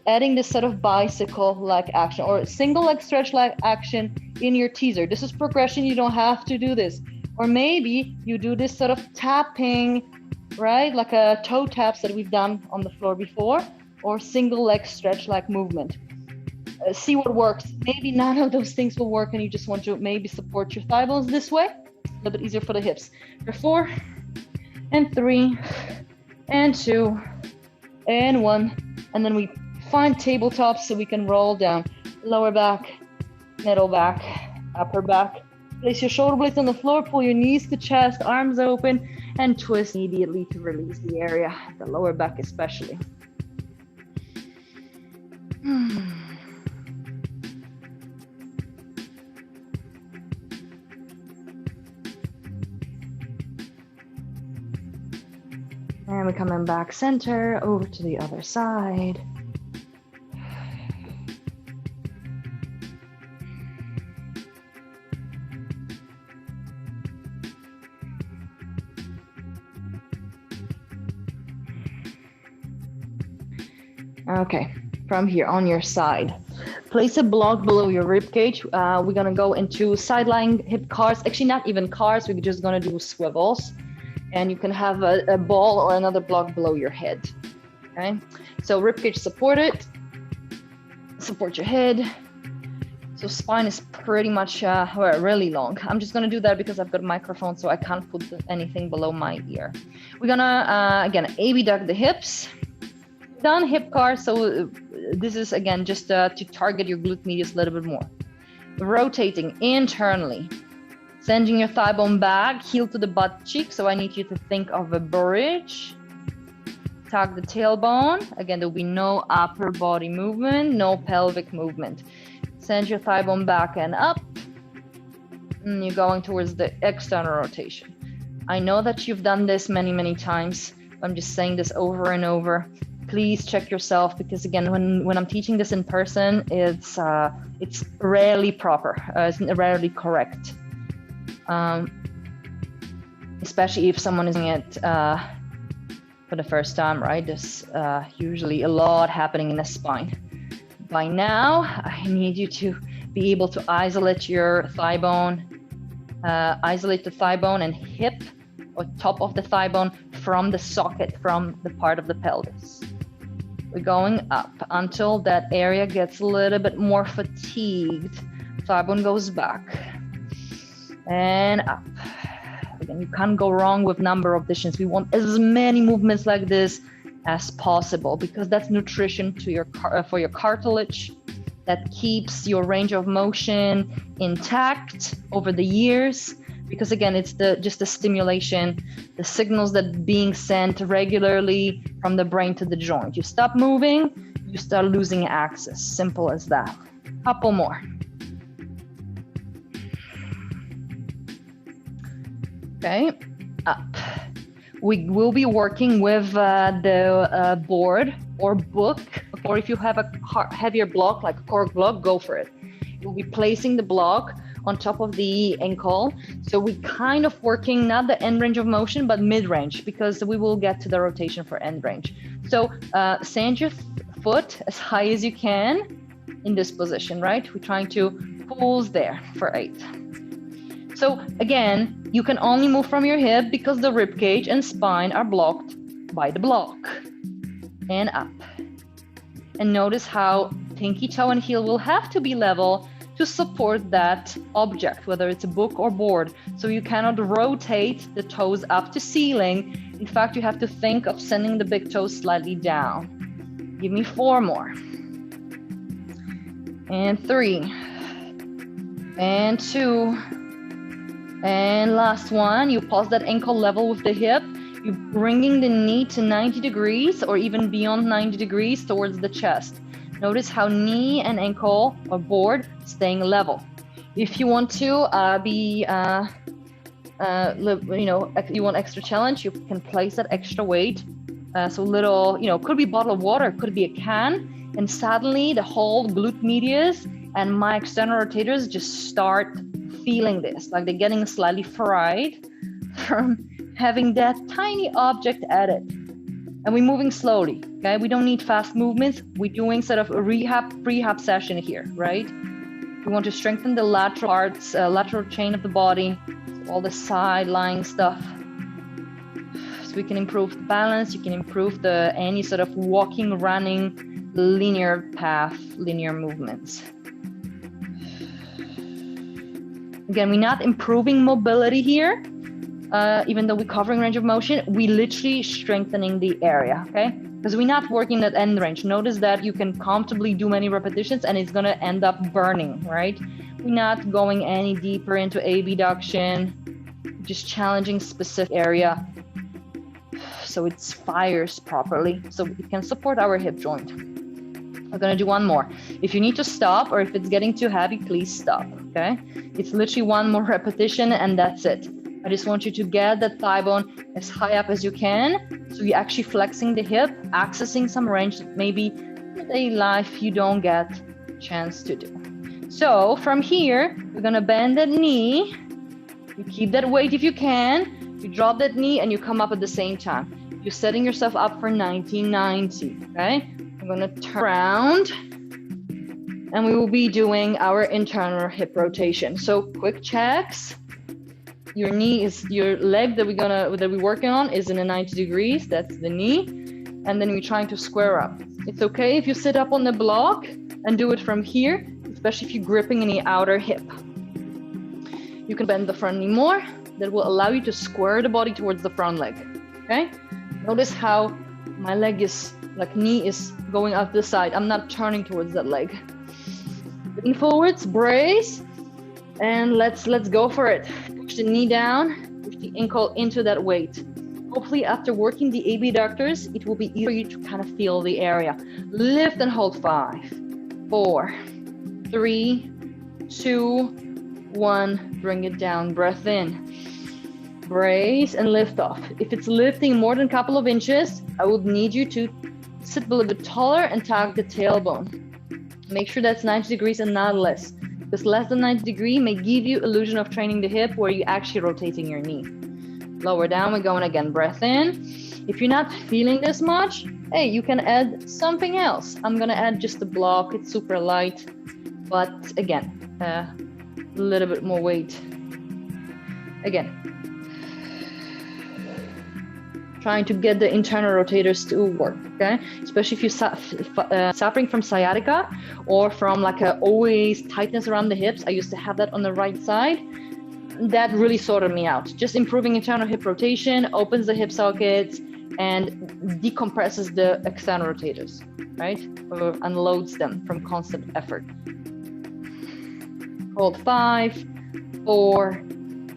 adding this sort of bicycle-like action or single leg stretch-like action in your teaser. This is progression. You don't have to do this. Or maybe you do this sort of tapping, right? Like a toe taps that we've done on the floor before, or single leg stretch-like movement. See what works. Maybe none of those things will work and you just want to maybe support your thigh bones this way. A little bit easier for the hips. For 4 and 3 and 2 and 1. And then we find tabletop so we can roll down. Lower back, middle back, upper back. Place your shoulder blades on the floor, pull your knees to chest, arms open, and twist immediately to release the area, the lower back especially. And we're coming back center, over to the other side. Okay, from here on your side, place a block below your rib cage. We're gonna go into side lying hip cars. Actually, not even cars. We're just gonna do swivels, and you can have a ball or another block below your head. Okay, so rib cage supported. Support your head. So spine is pretty much really long. I'm just gonna do that because I've got a microphone, so I can't put anything below my ear. We're gonna again abduct the hips. Done hip car, so this is again just to target your glute medius a little bit more. Rotating internally, sending your thigh bone back, heel to the butt cheek. So I need you to think of a bridge. Tuck the tailbone. Again, there'll be no upper body movement, no pelvic movement. Send your thigh bone back and up. And you're going towards the external rotation. I know that you've done this many, many times. I'm just saying this over and over. Please check yourself, because again, when I'm teaching this in person, it's rarely proper, it's rarely correct, especially if someone is doing it for the first time, right? There's usually a lot happening in the spine. By now, I need you to be able to isolate your thigh bone, isolate the thigh bone and hip or top of the thigh bone from the socket, from the part of the pelvis. We're going up until that area gets a little bit more fatigued. Thigh bone goes back and up. Again, you can't go wrong with number of positions. We want as many movements like this as possible, because that's nutrition to your for your cartilage. That keeps your range of motion intact over the years. Because again, it's just the stimulation, the signals that being sent regularly from the brain to the joint. You stop moving, you start losing access. Simple as that. Couple more. Okay, up. We will be working with the board or book, or if you have a heavier block like a cork block, go for it. You'll be placing the block on top of the ankle. So we kind of working not the end range of motion, but mid-range, because we will get to the rotation for end range. So send your foot as high as you can in this position, right? We're trying to pulse there for 8. So again, you can only move from your hip because the rib cage and spine are blocked by the block. And up. And notice how pinky toe and heel will have to be level to support that object, whether it's a book or board. So you cannot rotate the toes up to ceiling. In fact, you have to think of sending the big toes slightly down. Give me 4 more. And 3. And 2. And last one, you pulse that ankle level with the hip. You're bringing the knee to 90 degrees or even beyond 90 degrees towards the chest. Notice how knee and ankle or board staying level. If you want to you want extra challenge, you can place that extra weight. So little, could be a bottle of water, could be a can, and suddenly the whole glute medius and my external rotators just start feeling this, like they're getting slightly fried from having that tiny object added. And we're moving slowly, okay? We don't need fast movements. We're doing sort of a rehab session here, right? We want to strengthen the lateral parts, lateral chain of the body, all the side lying stuff. So we can improve the balance. You can improve any sort of walking, running, linear path, linear movements. Again, we're not improving mobility here. Even though we're covering range of motion, we literally strengthening the area, okay? Because we're not working at end range. Notice that you can comfortably do many repetitions and it's gonna end up burning, right? We're not going any deeper into abduction, just challenging specific area so it fires properly, so it can support our hip joint. We're gonna do one more. If you need to stop or if it's getting too heavy, please stop, okay? It's literally one more repetition and that's it. I just want you to get that thigh bone as high up as you can. So you're actually flexing the hip, accessing some range that maybe in daily life you don't get a chance to do. So from here, we're gonna bend that knee. You keep that weight if you can. You drop that knee and you come up at the same time. You're setting yourself up for 1990, okay? I'm gonna turn around and we will be doing our internal hip rotation. So quick checks. Your knee is, your leg that we're working on is in a 90 degrees, that's the knee. And then we're trying to square up. It's okay if you sit up on the block and do it from here, especially if you're gripping in the outer hip. You can bend the front knee more. That will allow you to square the body towards the front leg, okay? Notice how my leg is, like knee is going out the side. I'm not turning towards that leg. Lean forwards, brace, and let's go for it. Push the knee down, push the ankle into that weight. Hopefully after working the abductors, it will be easier for you to kind of feel the area. Lift and hold 5, 4, 3, 2, 1. Bring it down, breath in. Brace and lift off. If it's lifting more than a couple of inches, I would need you to sit a little bit taller and tug the tailbone. Make sure that's 90 degrees and not less, because less than 90 degrees may give you illusion of training the hip where you're actually rotating your knee. Lower down, we're going again, breath in. If you're not feeling this much, hey, you can add something else. I'm gonna add just a block, it's super light, but again, a little bit more weight. Again, trying to get the internal rotators to work, okay? Especially if you're suffering from sciatica or from like a always tightness around the hips. I used to have that on the right side. That really sorted me out. Just improving internal hip rotation, opens the hip sockets and decompresses the external rotators, right? Or unloads them from constant effort. Hold 5, 4,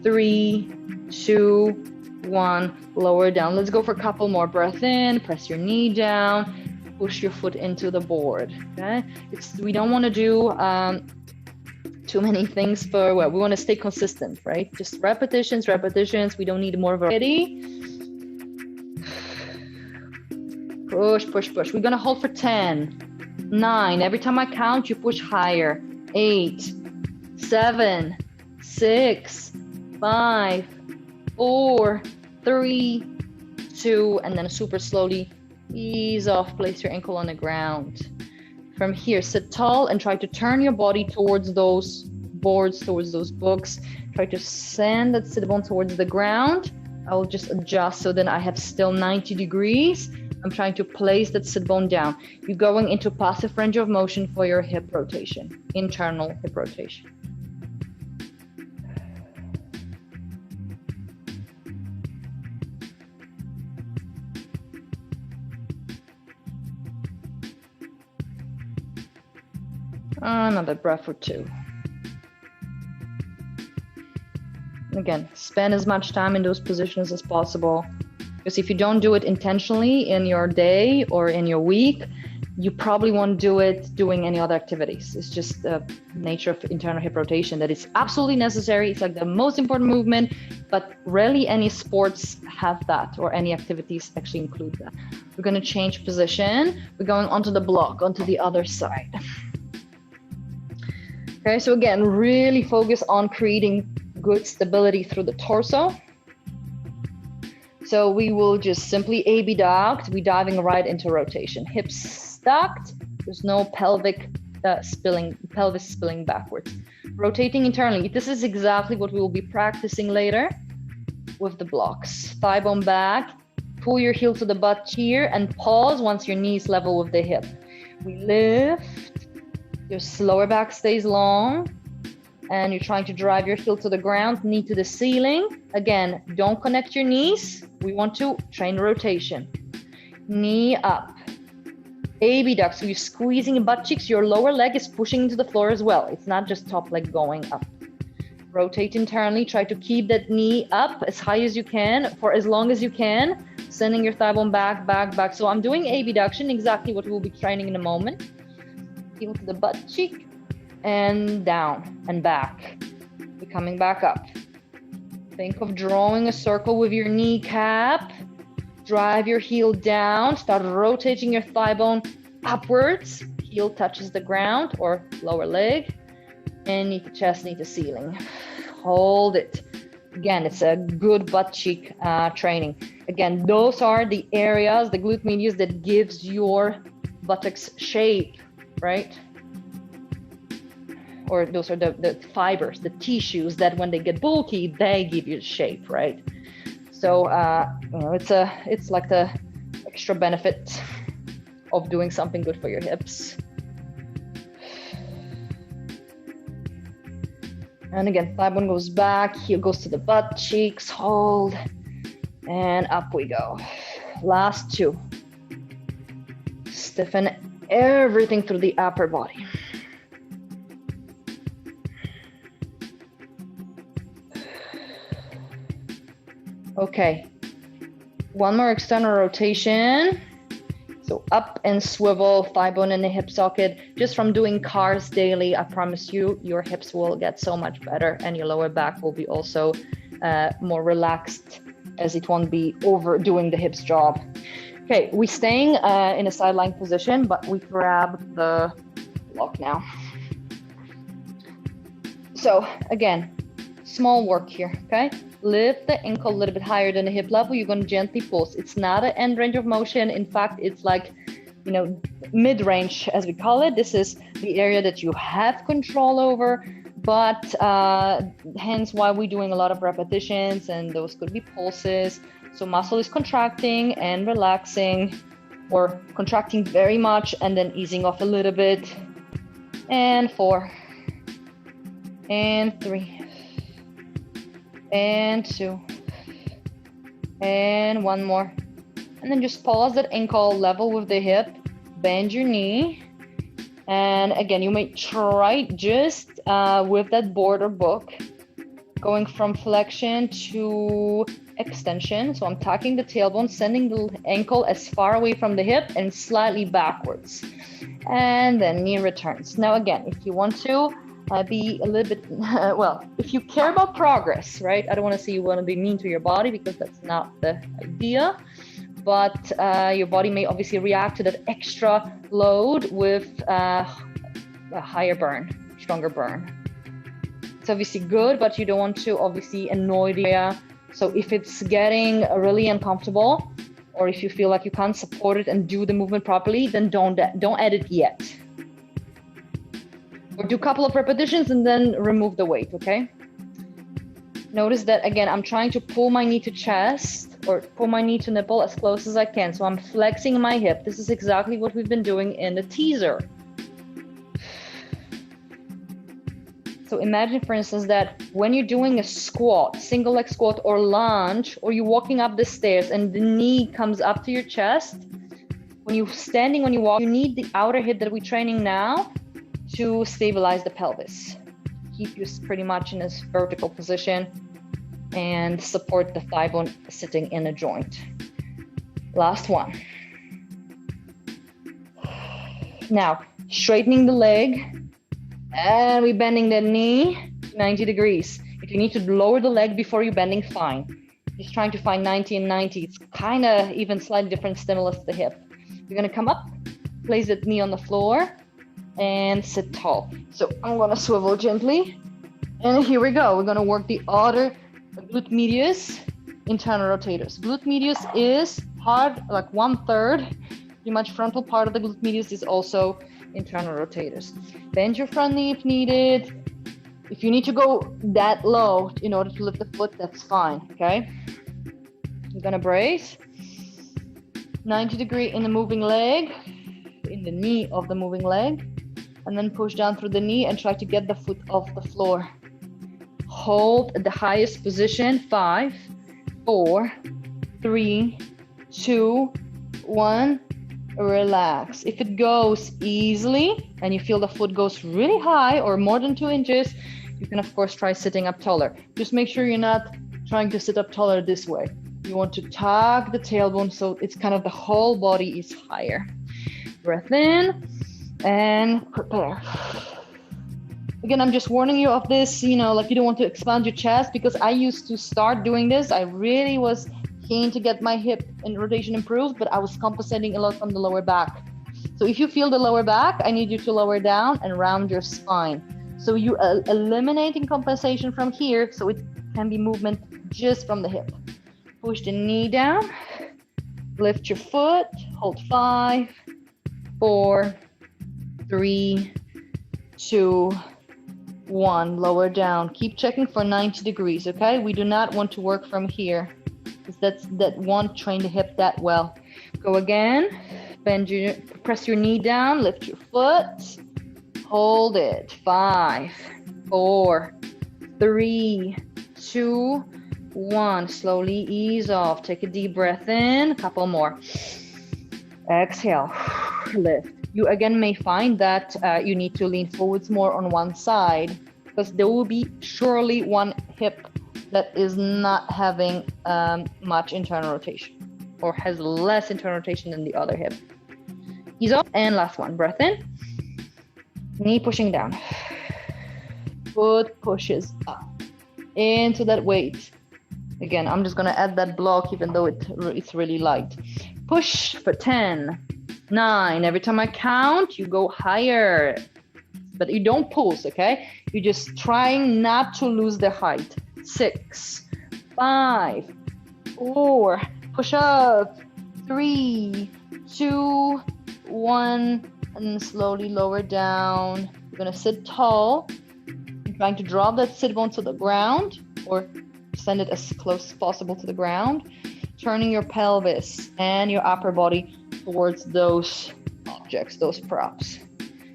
3, 2, 1. Lower down. Let's go for a couple more. Breath in, press your knee down, push your foot into the board, okay? We don't want to do too many things for, well, we want to stay consistent, right? Just repetitions. We don't need more variety. Push. We're going to hold for 10, 9. Every time I count, you push higher. 8, 7, 6, 5, 4, 3, 2, and then super slowly ease off. Place your ankle on the ground. From here, sit tall and try to turn your body towards those boards, towards those books. Try to send that sit bone towards the ground. I will just adjust so then I have still 90 degrees. I'm trying to place that sit bone down. You're going into passive range of motion for your hip rotation, internal hip rotation. Another breath or 2. Again, spend as much time in those positions as possible, because if you don't do it intentionally in your day or in your week, you probably won't do it doing any other activities. It's just the nature of internal hip rotation that is absolutely necessary. It's like the most important movement, but rarely any sports have that or any activities actually include that. We're going to change position. We're going onto the block, onto the other side. Okay, so again, really focus on creating good stability through the torso. So we will just simply abduct. We're diving right into rotation. Hips stacked. There's no pelvis spilling backwards. Rotating internally. This is exactly what we will be practicing later with the blocks. Thigh bone back. Pull your heel to the butt here and pause once your knees level with the hip. We lift. Your lower back stays long, and you're trying to drive your heel to the ground, knee to the ceiling. Again, don't connect your knees. We want to train rotation. Knee up. Abduct, so you're squeezing your butt cheeks. Your lower leg is pushing into the floor as well. It's not just top leg going up. Rotate internally. Try to keep that knee up as high as you can for as long as you can. Sending your thigh bone back. So I'm doing abduction, exactly what we'll be training in a moment. heel to the butt cheek, and down and back. We're coming back up. Think of drawing a circle with your kneecap. Drive your heel down. Start rotating your thigh bone upwards. Heel touches the ground or lower leg. And knee to chest, knee to ceiling. Hold it. Again, it's a good butt cheek training. Again, those are the areas, the glute medius, that gives your buttocks shape, right? Or those are the fibers, the tissues that when they get bulky, they give you shape, right? So you know, it's like the extra benefit of doing something good for your hips. And again, thigh bone goes back, heel goes to the butt cheeks, hold, and up we go. Last two. Stiffen everything through the upper body. Okay, one more external rotation. So up and swivel, thigh bone in the hip socket. Just from doing cars daily, I promise you, your hips will get so much better and your lower back will be also more relaxed, as it won't be overdoing the hips job. Okay, we're staying in a sideline position, but we grab the block now. So again, small work here, okay? Lift the ankle a little bit higher than the hip level. You're going to gently pulse. It's not an end range of motion. In fact, it's like, you know, mid-range, as we call it. This is the area that you have control over, but hence why we're doing a lot of repetitions, and those could be pulses. So muscle is contracting and relaxing, or contracting very much and then easing off a little bit. And 4, and 3, and 2, and 1 more. And then just pause that ankle level with the hip, bend your knee. And again, you may try just with that board or book, going from flexion to extension. So I'm tucking the tailbone, sending the ankle as far away from the hip and slightly backwards. And then knee returns. Now again, if you want to, be a little bit, well, if you care about progress, right? I don't want to say you want to be mean to your body, because that's not the idea. But your body may obviously react to that extra load with a higher burn, stronger burn. It's obviously good, but you don't want to obviously annoy the area. So if it's getting really uncomfortable, or if you feel like you can't support it and do the movement properly, then don't add it yet. Or do a couple of repetitions and then remove the weight, okay? Notice that, again, I'm trying to pull my knee to chest or pull my knee to nipple as close as I can. So I'm flexing my hip. This is exactly what we've been doing in the teaser. So imagine, for instance, that when you're doing a squat, single leg squat or lunge, or you're walking up the stairs and the knee comes up to your chest, when you're standing, when you walk, you need the outer hip that we're training now to stabilize the pelvis, keep you pretty much in this vertical position and support the thigh bone sitting in a joint. Last one. Now, straightening the leg, and we're bending the knee 90 degrees. If you need to lower the leg before you're bending, fine. Just trying to find 90 and 90. It's kind of even slightly different stimulus to the hip. You're gonna come up, place that knee on the floor, and sit tall. So I'm gonna swivel gently, and here we go. We're gonna work the other glute medius, internal rotators. Glute medius is hard, like 1/3, pretty much frontal part of the glute medius is also internal rotators. Bend your front knee if needed. If you need to go that low in order to lift the foot, that's fine, okay? You're gonna brace. 90 degree in the moving leg, in the knee of the moving leg, and then push down through the knee and try to get the foot off the floor. Hold at the highest position. 5, 4, 3, 2, 1. Relax. If it goes easily and you feel the foot goes really high or more than 2 inches, you can of course try sitting up taller. Just make sure you're not trying to sit up taller this way. You want to tuck the tailbone so it's kind of the whole body is higher. Breath in and prepare. Again, I'm just warning you of this, you know, like you don't want to expand your chest, because I used to start doing this. I really was keen to get my hip and rotation improved, but I was compensating a lot from the lower back. So if you feel the lower back, I need you to lower down and round your spine. So you are eliminating compensation from here, so it can be movement just from the hip. Push the knee down, lift your foot, hold 5, 4, 3, 2, 1, lower down. Keep checking for 90 degrees, okay? We do not want to work from here, because that won't train the hip that well. Go again, press your knee down, lift your foot, hold it, 5, 4, 3, 2, 1, slowly ease off. Take a deep breath in, a couple more. Exhale, lift. You again may find that you need to lean forwards more on one side, because there will be surely one hip that is not having much internal rotation, or has less internal rotation than the other hip. Ease off, and last one, breath in. Knee pushing down. Foot pushes up into that weight. Again, I'm just gonna add that block even though it's really light. Push for 10, 9. Every time I count, you go higher. But you don't pulse, okay? You're just trying not to lose the height. 6, 5, 4, push up. 3, 2, 1, and slowly lower down. You're gonna sit tall. You're trying to drop that sit bone to the ground, or send it as close as possible to the ground. Turning your pelvis and your upper body towards those objects, those props.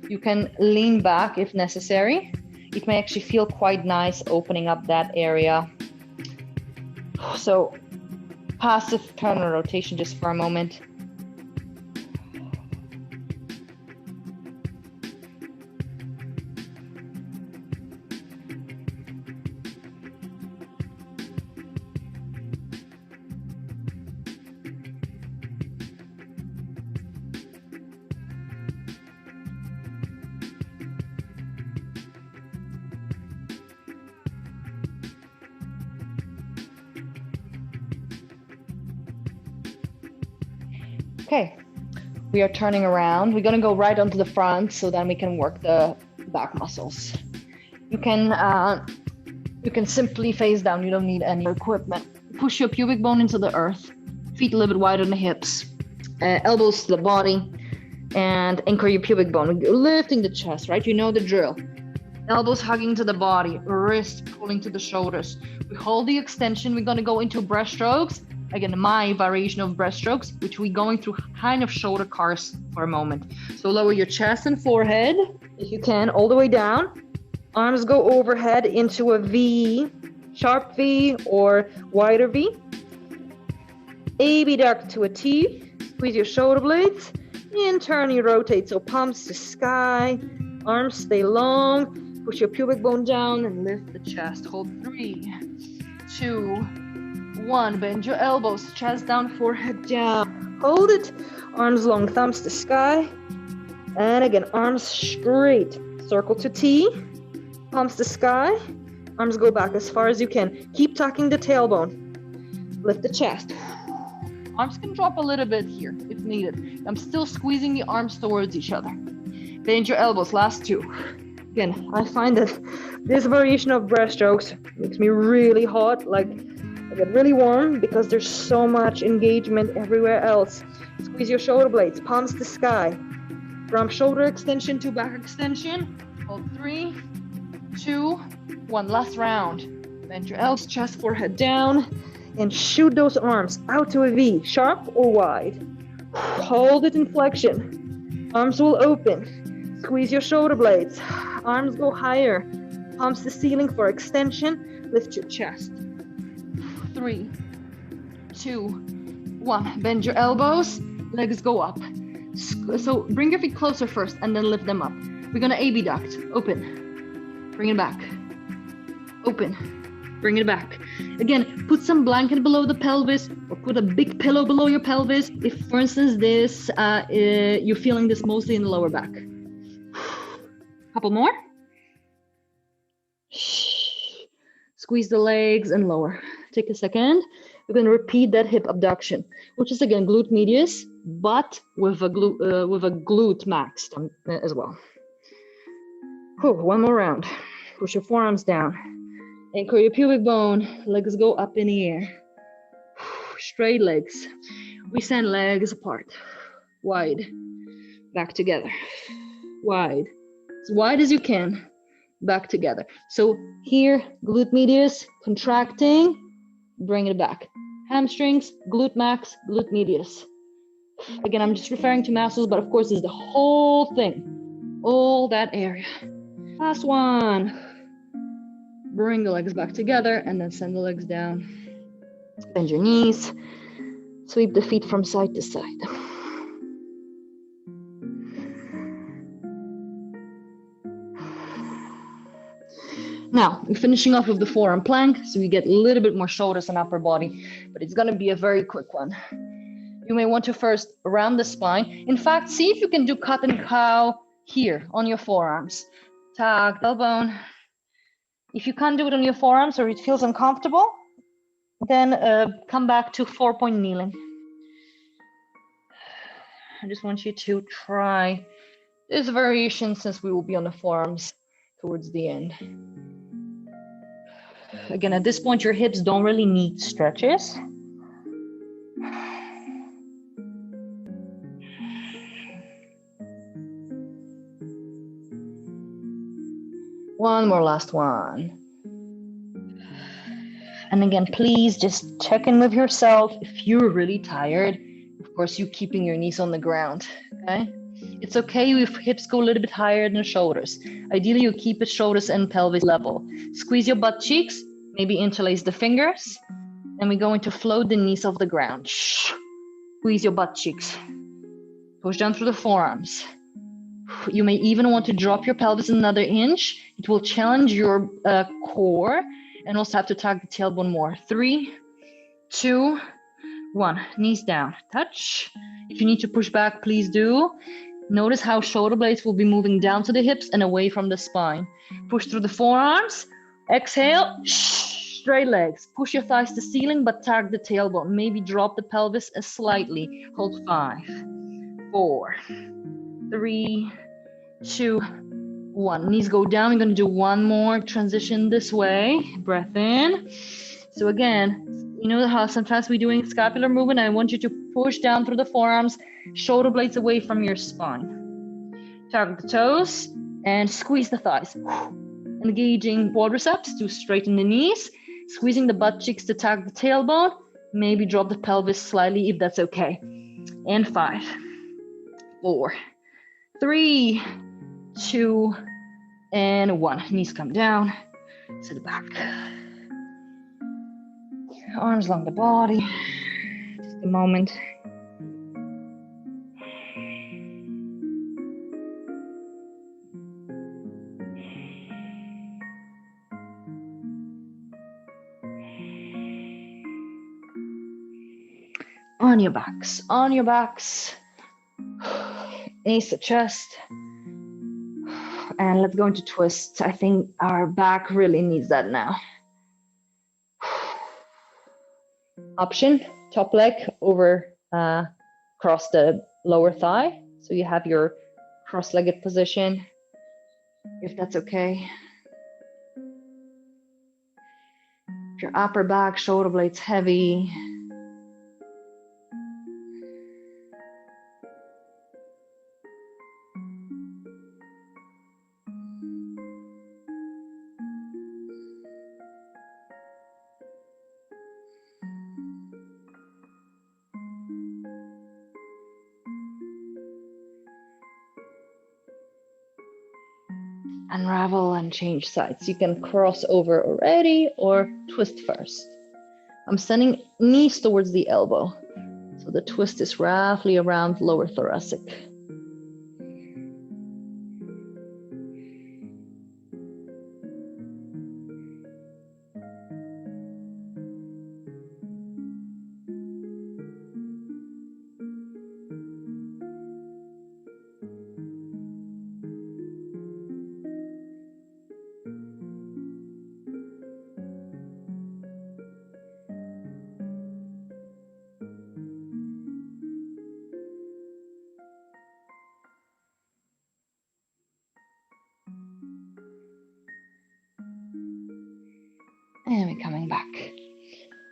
You can lean back if necessary. It may actually feel quite nice opening up that area. So passive internal rotation just for a moment. Okay, we are turning around. We're gonna go right onto the front, so then we can work the back muscles. You can simply face down. You don't need any equipment. Push your pubic bone into the earth. Feet a little bit wider than the hips. Elbows to the body, and anchor your pubic bone. You're lifting the chest, right? You know the drill. Elbows hugging to the body, wrist pulling to the shoulders. We hold the extension. We're gonna go into breaststrokes. Again, my variation of breaststrokes, which we're going through kind of shoulder cars for a moment. So lower your chest and forehead, if you can, all the way down. Arms go overhead into a V, sharp V or wider V. Abduct to a T, squeeze your shoulder blades, internally rotate, so palms to sky, arms stay long, push your pubic bone down and lift the chest. Hold 3, 2, 1, bend your elbows, chest down, forehead down. Hold it, arms long, thumbs to sky. And again, arms straight, circle to T, palms to sky, arms go back as far as you can. Keep tucking the tailbone, lift the chest. Arms can drop a little bit here if needed. I'm still squeezing the arms towards each other. Bend your elbows, last 2. Again, I find that this variation of breaststrokes makes me really hot, like I get really warm because there's so much engagement everywhere else. Squeeze your shoulder blades, palms to sky. From shoulder extension to back extension. Hold 3, 2, 1. Last round. Bend your elbows, chest, forehead down, and shoot those arms out to a V, sharp or wide. Hold it in flexion. Arms will open. Squeeze your shoulder blades. Arms go higher. Palms to ceiling for extension. Lift your chest. 3, 2, 1. Bend your elbows. Legs go up. So bring your feet closer first and then lift them up. We're gonna abduct. Open. Bring it back. Open. Bring it back. Again, put some blanket below the pelvis or put a big pillow below your pelvis. If, for instance, you're feeling this mostly in the lower back. Couple more. Squeeze the legs and lower. Take a second. We're going to repeat that hip abduction, which is again glute medius, but with a glute max as well. Whew, one more round. Push your forearms down. Anchor your pubic bone. Legs go up in the air. Straight legs. We send legs apart. Wide. Back together. Wide. As wide as you can. Back together. So here, glute medius, contracting. Bring it back. Hamstrings, glute max, glute medius. Again, I'm just referring to muscles, but of course, it's the whole thing. All that area. Last one. Bring the legs back together and then send the legs down. Bend your knees. Sweep the feet from side to side. Now, we're finishing off with the forearm plank, so we get a little bit more shoulders and upper body, but it's going to be a very quick one. You may want to first round the spine. In fact, see if you can do cat and cow here on your forearms. Tag, tailbone. If you can't do it on your forearms or it feels uncomfortable, then come back to 4-point kneeling. I just want you to try this variation since we will be on the forearms towards the end. Again, at this point, your hips don't really need stretches. One more, last one. And again, please just check in with yourself. If you're really tired, of course, you keeping your knees on the ground, okay? It's okay if hips go a little bit higher than shoulders. Ideally, you keep it shoulders and pelvis level. Squeeze your butt cheeks, maybe interlace the fingers, and we're going to float the knees off the ground. Squeeze your butt cheeks. Push down through the forearms. You may even want to drop your pelvis another inch. It will challenge your core and also have to tug the tailbone more. 3, 2, 1. Knees down. Touch. If you need to push back, please do. Notice how shoulder blades will be moving down to the hips and away from the spine. Push through the forearms. Exhale. Straight legs. Push your thighs to ceiling, but tag the tailbone. Maybe drop the pelvis slightly. Hold 5, 4, 3, 2, 1. Knees go down. We're going to do one more transition this way. Breath in. So again, you know how sometimes we're doing scapular movement. I want you to push down through the forearms, shoulder blades away from your spine. Tug the toes and squeeze the thighs. Engaging quadriceps to straighten the knees. Squeezing the butt cheeks to tag the tailbone. Maybe drop the pelvis slightly if that's okay. And 5, 4, 3, 2, and 1. Knees come down to the back. Arms along the body. Just a moment. On your backs, on your backs. Knees to chest. And let's go into twists. I think our back really needs that now. Option, top leg over across the lower thigh. So you have your cross-legged position, if that's okay. If your upper back, shoulder blades heavy. Unravel and change sides. You can cross over already or twist first. I'm sending knees towards the elbow. So the twist is roughly around lower thoracic. And coming back.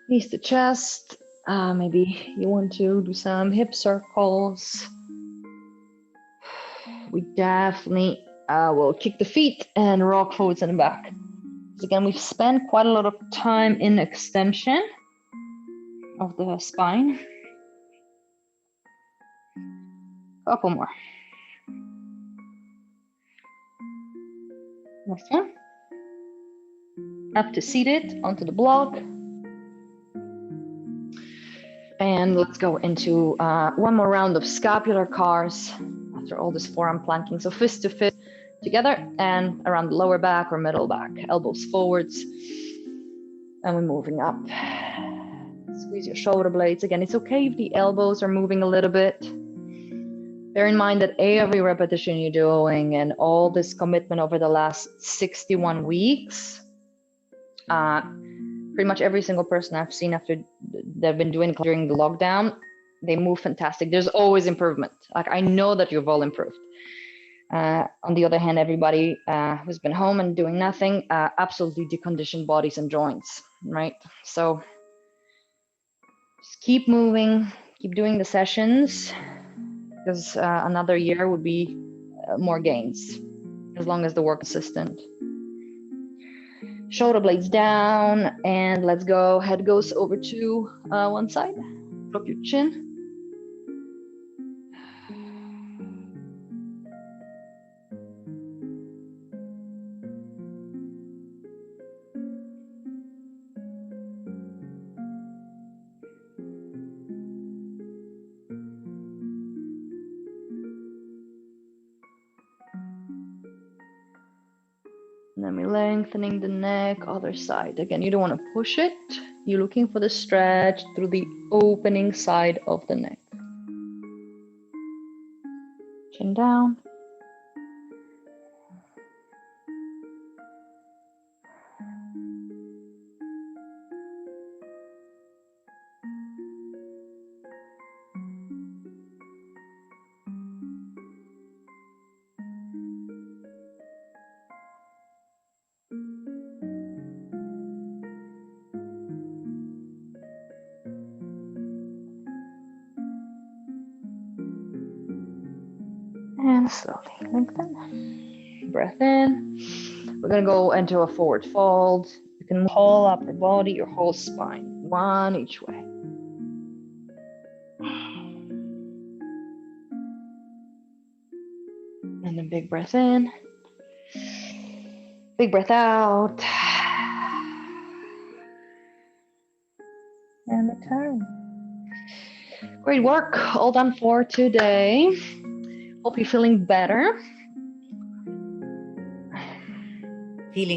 Knees to chest. Maybe you want to do some hip circles. We definitely will kick the feet and rock forwards and back. Again, we've spent quite a lot of time in extension of the spine. Couple more. Next one. Up to seated onto the block. And let's go into one more round of scapular cars after all this forearm planking. So fist to fist together and around the lower back or middle back, elbows forwards. And we're moving up. Squeeze your shoulder blades. Again, it's okay if the elbows are moving a little bit. Bear in mind that every repetition you're doing and all this commitment over the last 61 weeks, pretty much every single person I've seen after they've been doing during the lockdown, they move fantastic. There's always improvement. Like, I know that you've all improved. On the other hand, everybody who's been home and doing nothing, absolutely deconditioned bodies and joints, right? So just keep moving, keep doing the sessions, because another year would be more gains, as long as the work is consistent. Shoulder blades down, and let's go. Head goes over to one side. Drop your chin. And then we're lengthening the neck, other side. Again, you don't want to push it. You're looking for the stretch through the opening side of the neck. Chin down. And slowly lengthen. Breath in. We're going to go into a forward fold. You can move whole upper body, your whole spine, one each way. And then big breath in. Big breath out. And return. Great work. All done for today. Hope you're feeling better. Feeling